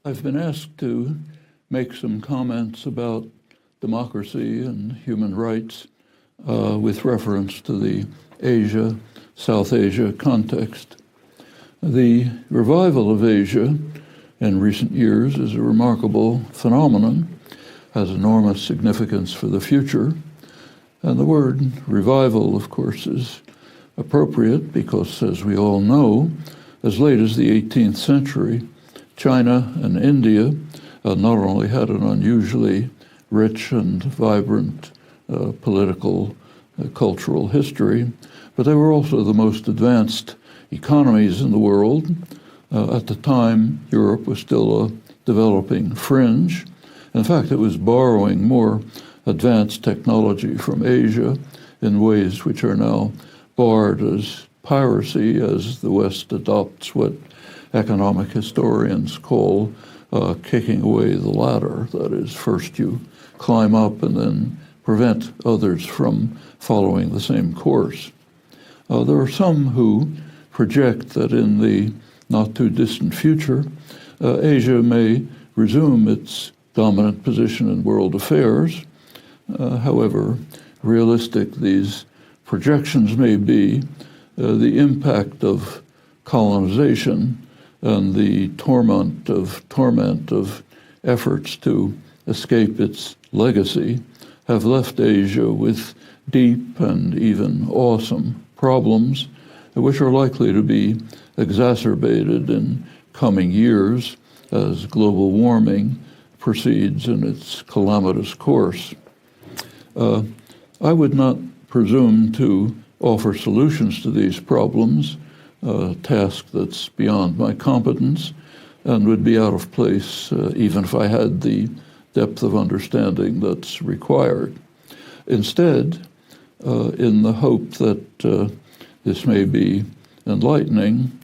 I've been asked to make some comments about democracy and human rights with reference to the Asia, South Asia context. The revival of Asia in recent years is a remarkable phenomenon, has enormous significance for the future. And the word revival, of course, is appropriate because, as we all know, as late as the 18th century, China and India not only had an unusually rich and vibrant political, cultural history, but they were also the most advanced economies in the world. At the time, Europe was still a developing fringe. In fact, it was borrowing more advanced technology from Asia in ways which are now barred as piracy as the West adopts what economic historians call kicking away the ladder. That is, first you climb up and then prevent others from following the same course. There are some who project that in the not-too-distant future, Asia may resume its dominant position in world affairs. However realistic these projections may be, the impact of colonization and the torment of efforts to escape its legacy have left Asia with deep and even awesome problems, which are likely to be exacerbated in coming years as global warming proceeds in its calamitous course. I would not presume to offer solutions to these problems, a task that's beyond my competence and would be out of place even if I had the depth of understanding that's required. Instead, in the hope that this may be enlightening,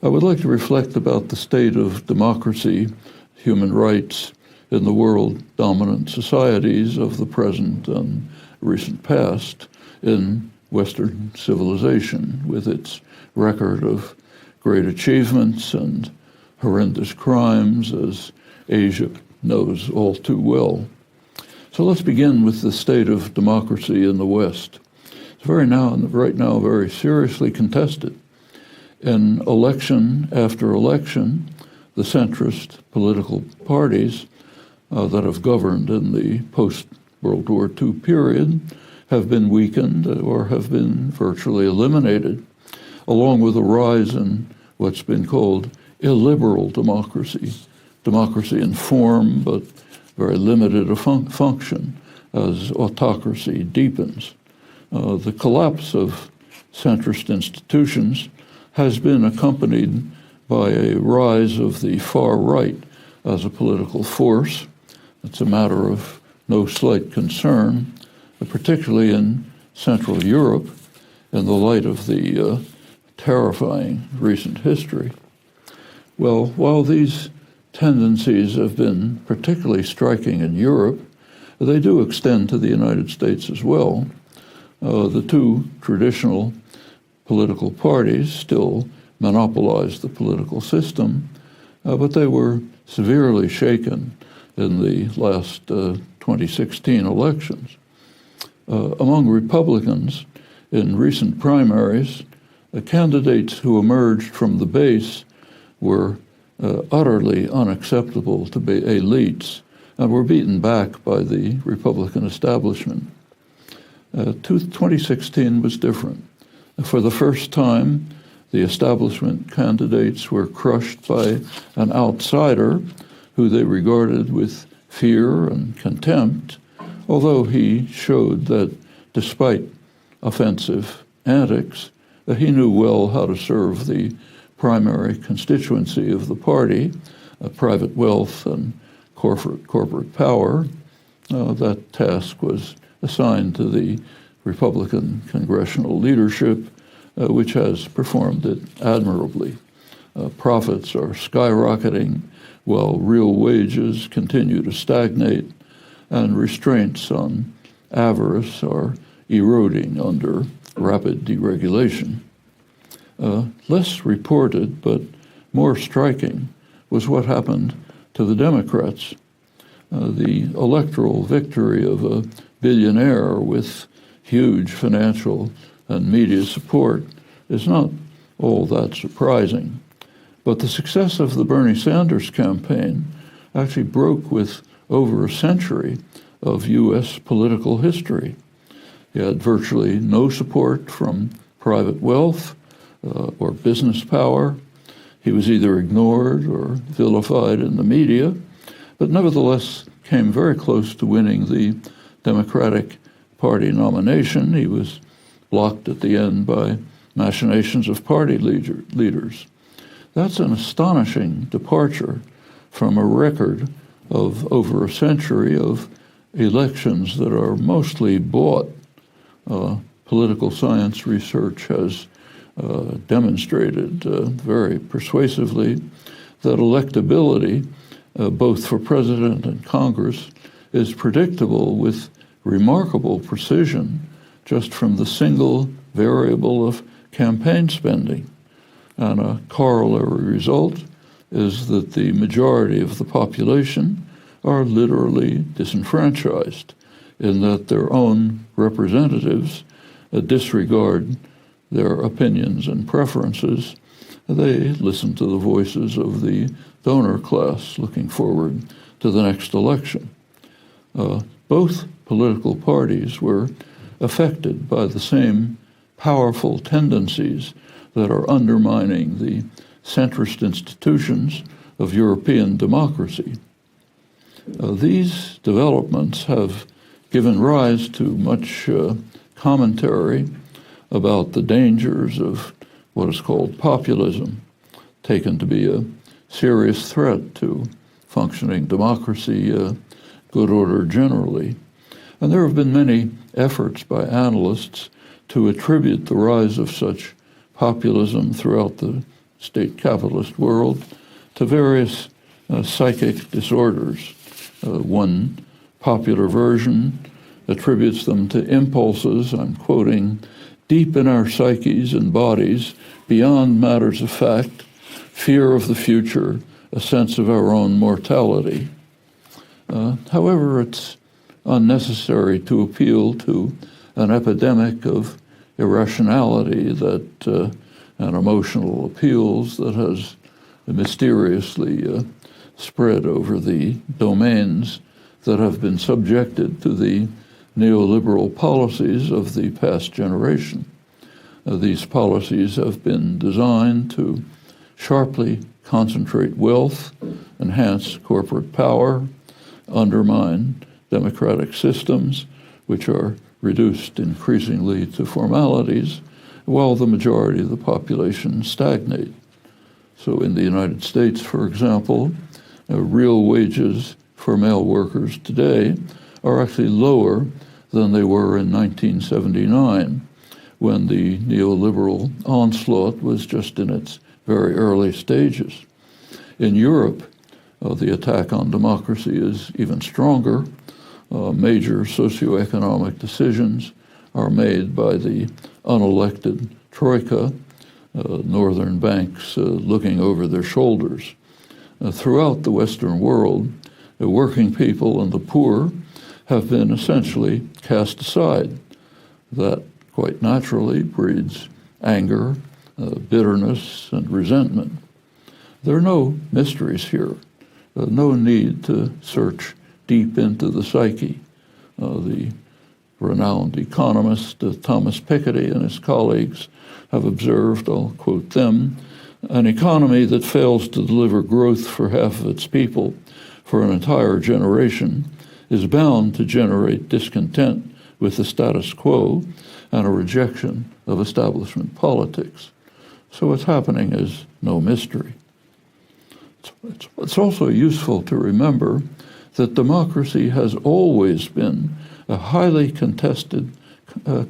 I would like to reflect about the state of democracy, human rights in the world-dominant societies of the present and recent past in Western civilization, with its record of great achievements and horrendous crimes, as Asia knows all too well. So let's begin with the state of democracy in the West. It's right now very seriously contested. In election after election, the centrist political parties that have governed in the post-World War II period have been weakened or have been virtually eliminated, along with a rise in what's been called illiberal democracy, democracy in form but very limited of function as autocracy deepens. The collapse of centrist institutions has been accompanied by a rise of the far right as a political force. It's a matter of no slight concern, particularly in Central Europe, in the light of the terrifying recent history. Well, while these tendencies have been particularly striking in Europe, they do extend to the United States as well. The two traditional political parties still monopolized the political system, but they were severely shaken in the last 2016 elections. Among Republicans in recent primaries, candidates who emerged from the base were utterly unacceptable to be elites and were beaten back by the Republican establishment. 2016 was different. For the first time, the establishment candidates were crushed by an outsider who they regarded with fear and contempt, although he showed that despite offensive antics, he knew well how to serve the primary constituency of the party, private wealth and corporate power. That task was assigned to the Republican congressional leadership, which has performed it admirably. Profits are skyrocketing while real wages continue to stagnate, and restraints on avarice are eroding under rapid deregulation. Less reported, but more striking, was what happened to the Democrats. The electoral victory of a billionaire with huge financial and media support is not all that surprising. But the success of the Bernie Sanders campaign actually broke with over a century of U.S. political history. He had virtually no support from private wealth or business power. He was either ignored or vilified in the media, but nevertheless came very close to winning the Democratic Party nomination. He was blocked at the end by machinations of party leaders. That's an astonishing departure from a record of over a century of elections that are mostly bought. Political science research has demonstrated very persuasively that electability, both for president and Congress, is predictable with remarkable precision just from the single variable of campaign spending. And a corollary result is that the majority of the population are literally disenfranchised in that their own representatives disregard their opinions and preferences. They listen to the voices of the donor class looking forward to the next election. Both political parties were affected by the same powerful tendencies that are undermining the centrist institutions of European democracy. These developments have given rise to much commentary about the dangers of what is called populism, taken to be a serious threat to functioning democracy, good order generally. And there have been many efforts by analysts to attribute the rise of such populism throughout the state capitalist world to various psychic disorders. One popular version attributes them to impulses, I'm quoting, deep in our psyches and bodies, beyond matters of fact, fear of the future, a sense of our own mortality. However, it's unnecessary to appeal to an epidemic of irrationality and emotional appeals that has mysteriously spread over the domains that have been subjected to the neoliberal policies of the past generation. These policies have been designed to sharply concentrate wealth, enhance corporate power, undermine democratic systems, which are reduced increasingly to formalities, while the majority of the population stagnate. So in the United States, for example, real wages for male workers today are actually lower than they were in 1979, when the neoliberal onslaught was just in its very early stages. In Europe, the attack on democracy is even stronger. Major socioeconomic decisions are made by the unelected troika, northern banks looking over their shoulders. Throughout the Western world, the working people and the poor have been essentially cast aside. That quite naturally breeds anger, bitterness, and resentment. There are no mysteries here, no need to search deep into the psyche. The renowned economist Thomas Piketty and his colleagues have observed, I'll quote them, an economy that fails to deliver growth for half of its people for an entire generation is bound to generate discontent with the status quo and a rejection of establishment politics. So what's happening is no mystery. It's also useful to remember that democracy has always been a highly contested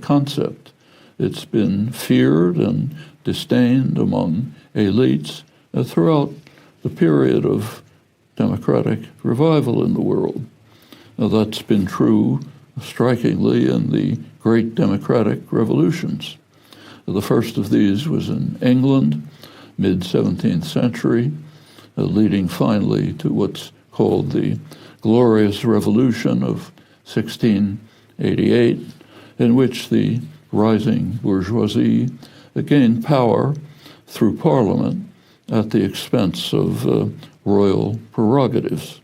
concept. It's been feared and disdained among elites throughout the period of democratic revival in the world. Now, that's been true strikingly in the great democratic revolutions. The first of these was in England, mid-17th century, leading finally to what's called the Glorious Revolution of 1688, in which the rising bourgeoisie gained power through Parliament at the expense of royal prerogatives.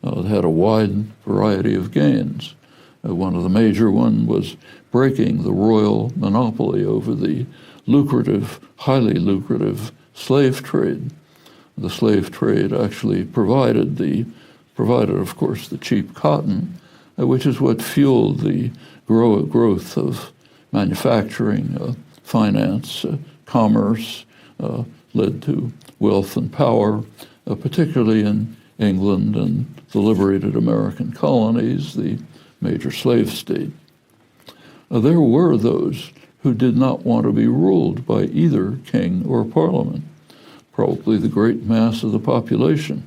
It had a wide variety of gains. One of the major ones was breaking the royal monopoly over the highly lucrative slave trade. The slave trade actually provided, of course, the cheap cotton, which is what fueled the growth of manufacturing, finance, commerce, led to wealth and power, particularly in England and the liberated American colonies, the major slave state. There were those who did not want to be ruled by either king or parliament, probably the great mass of the population.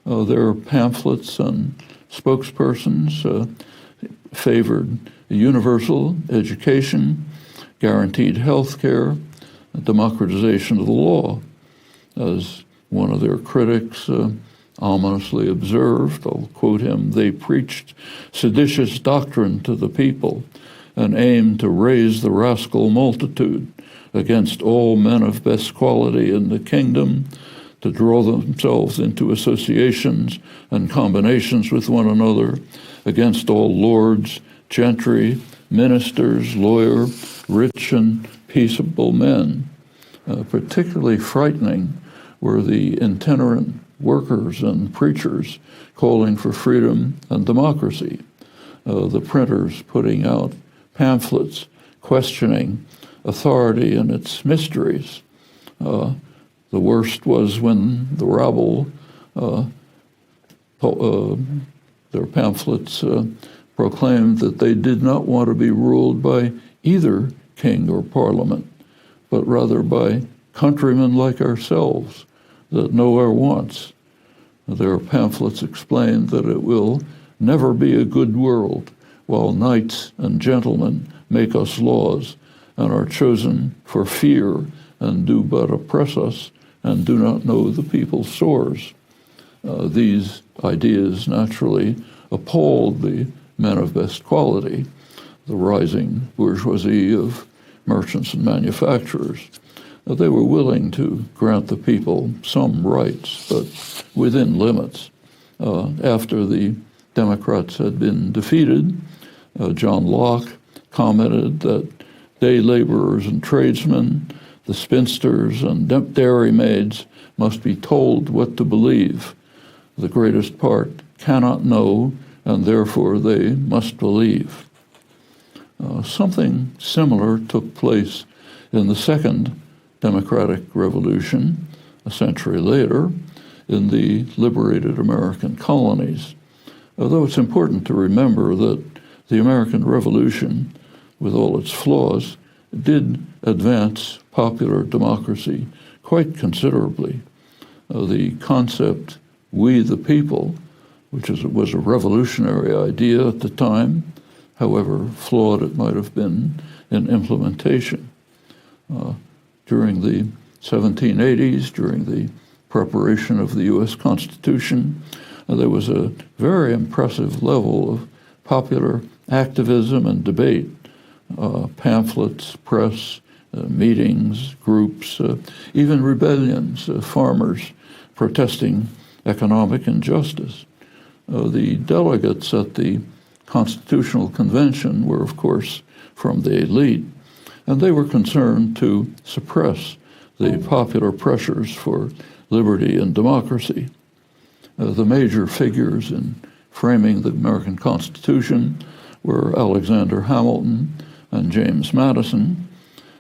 Their pamphlets and spokespersons favored universal education, guaranteed health care, democratization of the law. As one of their critics ominously observed, I'll quote him, "They preached seditious doctrine to the people and aimed to raise the rascal multitude against all men of best quality in the kingdom, to draw themselves into associations and combinations with one another, against all lords, gentry, ministers, lawyers, rich and peaceable men." Particularly frightening were the itinerant workers and preachers calling for freedom and democracy, the printers putting out pamphlets questioning authority and its mysteries. The worst was when the rabble, their pamphlets proclaimed that they did not want to be ruled by either king or parliament, but rather by countrymen like ourselves that know our wants. Their pamphlets explained that it will never be a good world while knights and gentlemen make us laws and are chosen for fear and do but oppress us and do not know the people's sores. These ideas naturally appalled the men of best quality, the rising bourgeoisie of merchants and manufacturers. They were willing to grant the people some rights, but within limits. After the Democrats had been defeated, John Locke commented that day laborers and tradesmen, the spinsters and dairymaids must be told what to believe. The greatest part cannot know, and therefore they must believe. Something similar took place in the Second Democratic Revolution, a century later, in the liberated American colonies. Although it's important to remember that the American Revolution, with all its flaws, did advance popular democracy quite considerably. The concept, "we the people," which was a revolutionary idea at the time, however flawed it might have been in implementation. During the 1780s, during the preparation of the U.S. Constitution, there was a very impressive level of popular activism and debate, pamphlets, press, meetings, groups, even rebellions, farmers protesting economic injustice. The delegates at the Constitutional Convention were, of course, from the elite, and they were concerned to suppress the popular pressures for liberty and democracy. The major figures in framing the American Constitution were Alexander Hamilton and James Madison,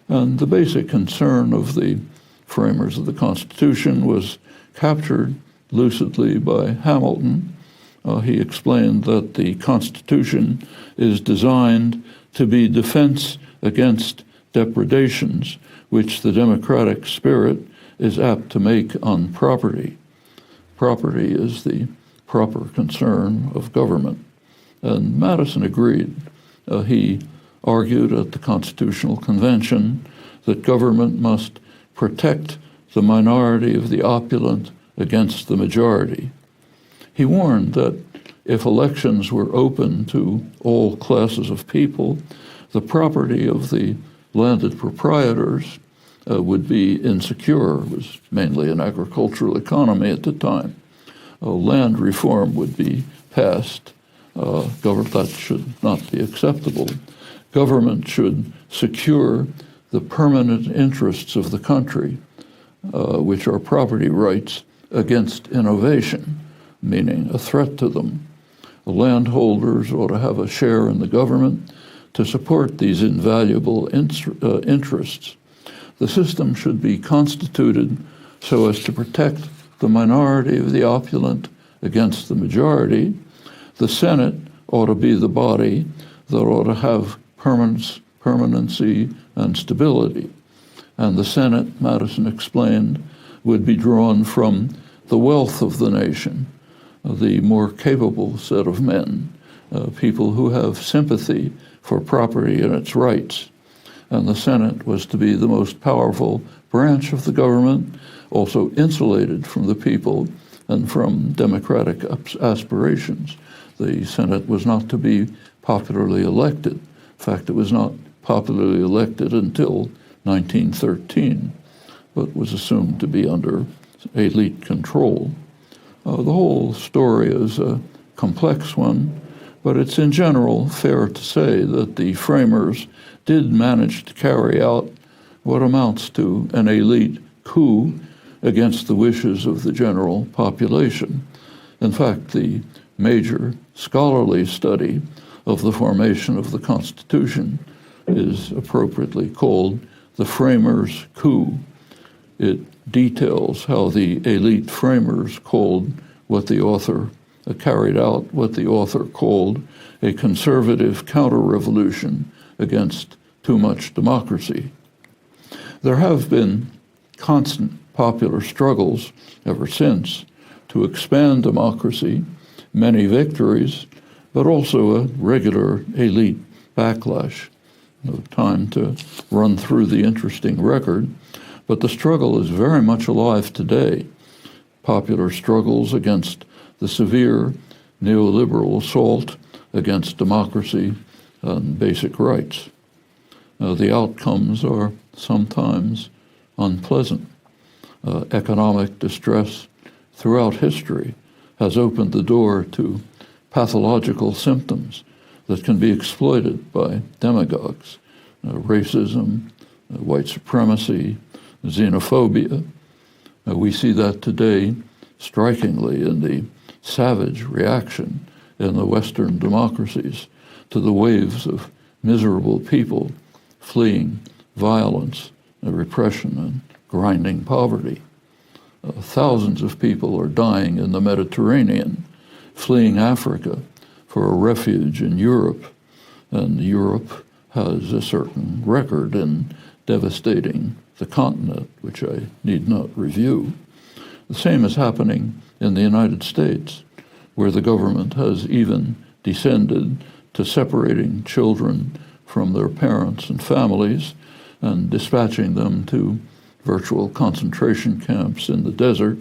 and the basic concern of the framers of the Constitution was captured lucidly by Hamilton. He explained that the Constitution is designed to be defense against depredations, which the democratic spirit is apt to make on property. Property is the proper concern of government. And Madison agreed. He argued at the Constitutional Convention that government must protect the minority of the opulent against the majority. He warned that if elections were open to all classes of people, the property of the landed proprietors would be insecure. It was mainly an agricultural economy at the time. Land reform would be passed. That should not be acceptable. Government should secure the permanent interests of the country, which are property rights, against innovation, meaning a threat to them. The landholders ought to have a share in the government to support these invaluable interests. The system should be constituted so as to protect the minority of the opulent against the majority. The Senate ought to be the body that ought to have permanency and stability. And the Senate, Madison explained, would be drawn from the wealth of the nation, the more capable set of men, people who have sympathy for property and its rights. And the Senate was to be the most powerful branch of the government, also insulated from the people and from democratic aspirations. The Senate was not to be popularly elected. In fact, it was not popularly elected until 1913, but was assumed to be under elite control. The whole story is a complex one, but it's in general fair to say that the framers did manage to carry out what amounts to an elite coup against the wishes of the general population. In fact, the major scholarly study of the formation of the Constitution is appropriately called the Framers' Coup. It details how the elite framers carried out what the author called a conservative counter-revolution against too much democracy. There have been constant popular struggles ever since to expand democracy, many victories, but also a regular elite backlash. No time to run through the interesting record, but the struggle is very much alive today. Popular struggles against the severe neoliberal assault against democracy and basic rights. The outcomes are sometimes unpleasant. Economic distress throughout history has opened the door to pathological symptoms that can be exploited by demagogues. Racism, white supremacy, xenophobia. We see that today strikingly in the savage reaction in the Western democracies to the waves of miserable people fleeing violence, repression, and grinding poverty. Thousands of people are dying in the Mediterranean, fleeing Africa for a refuge in Europe, and Europe has a certain record in devastating the continent, which I need not review. The same is happening in the United States, where the government has even descended to separating children from their parents and families and dispatching them to virtual concentration camps in the desert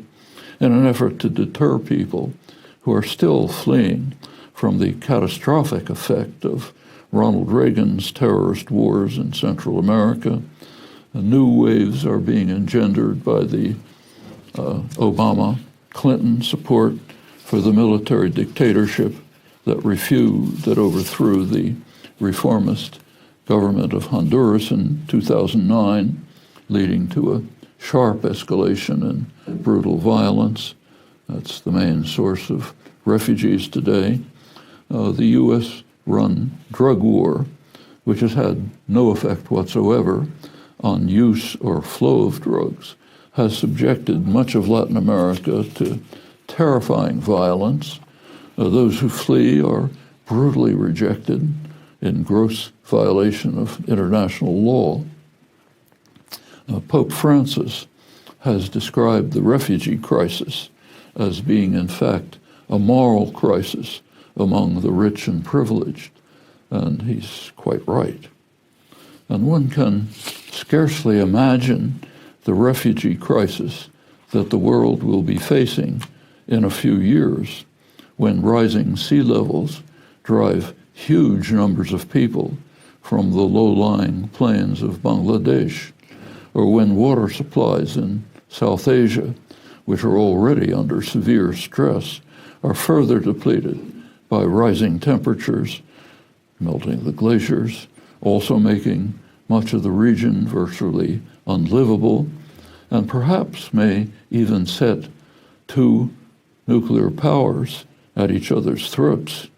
in an effort to deter people who are still fleeing from the catastrophic effect of Ronald Reagan's terrorist wars in Central America. New waves are being engendered by the Obama-Clinton support for the military dictatorship that overthrew the reformist government of Honduras in 2009, leading to a sharp escalation in brutal violence. That's the main source of refugees today. The U.S.-run drug war, which has had no effect whatsoever on use or flow of drugs, has subjected much of Latin America to terrifying violence. Those who flee are brutally rejected in gross violation of international law. Pope Francis has described the refugee crisis as being, in fact, a moral crisis among the rich and privileged, and he's quite right. And one can scarcely imagine the refugee crisis that the world will be facing in a few years when rising sea levels drive huge numbers of people from the low-lying plains of Bangladesh, or when water supplies in South Asia, which are already under severe stress, are further depleted by rising temperatures, melting the glaciers, also making much of the region virtually unlivable, and perhaps may even set two nuclear powers at each other's throats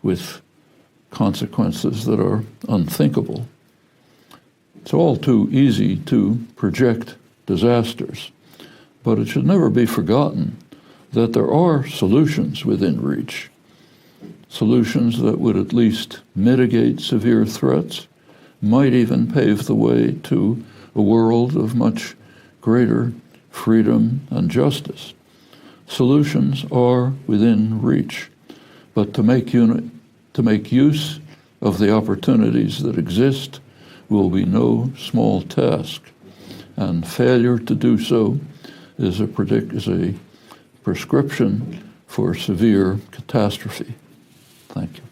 with consequences that are unthinkable. It's all too easy to project disasters, but it should never be forgotten that there are solutions within reach, solutions that would at least mitigate severe threats, might even pave the way to a world of much greater freedom and justice. Solutions are within reach, but to make use of the opportunities that exist will be no small task, and failure to do so is a prescription for severe catastrophe. Thank you.